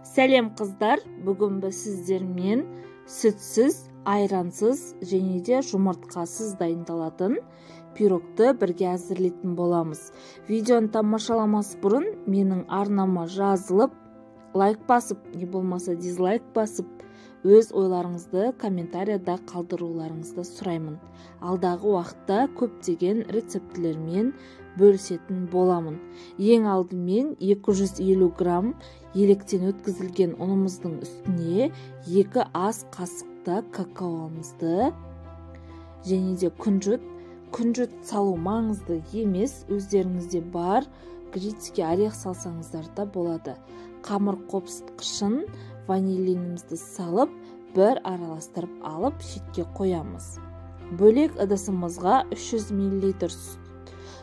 Сәлем қыздар, бүгін біз сіздермен сүтсіз, айрансыз және де жұмыртқасыз дайындалатын пирогты бірге әзірлейтін боламыз. Видеоны тамашаламас бұрын менің арнама жазылып, лайк басып, не болмаса дизлайк басып, өз ойларыңызды комментарияда қалдыруларыңызды сұраймын. Алдағы уақытта көптеген рецептілермен бөлісетін боламын. Ең алдымен 250 грамм електен өткізілген ұнымыздың үстіне 2 ас қасықта какаоымызды және де күнжіт салу маңызды емес, өздеріңізде бар грецкий орех салсаңыздар да болады. Қамыр қопсытқышын ванилинімізді салып, бір араластырып алып шетке қоямыз. Бөлек ыдысымызға 300 мл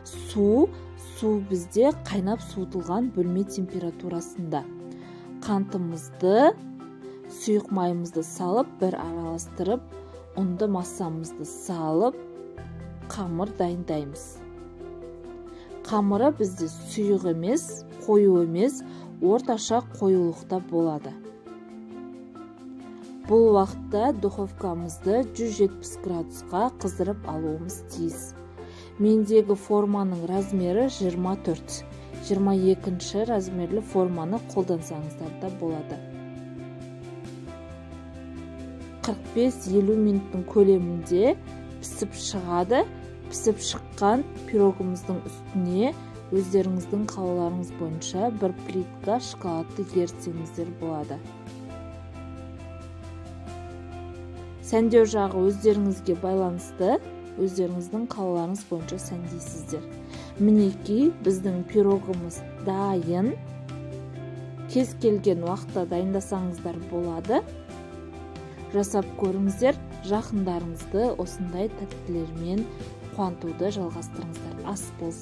су бізде қайнап суытылған бөлме температурасында. Қантымызды, сұйық майымызды салып, бір араластырып, ұнды массамызды салып, қамыр дайындаймыз. Қамыры бізде сұйық емес, қою емес, орташа қоюлықта болады. Бұл уақытта духовкамызды 170 градусқа қыздырып алуымыз тиіс. Мендегі форманың размері 24. 22 размерлі форманы қолдансаңыздар да болады. 45-50 минуттың көлемінде пісіп шығады. Пісіп шыққан пирогымыздың үстіне өздеріңіздің қалауларыңыз бойынша бір плитка шоколадты ерітсеңіздер болады. Сәндеу жағы өздеріңізге байланысты, өздеріңіздің қалауларыңыз бойынша сәндейсіздер. Мінекей, біздің пирогымыз дайын. Кез келген уақытта дайындасаңыздар болады. Жасап көріңіздер, жақындарыңызды осындай тәттілермен қуантуды жалғастырыңыздар. Ас болсын.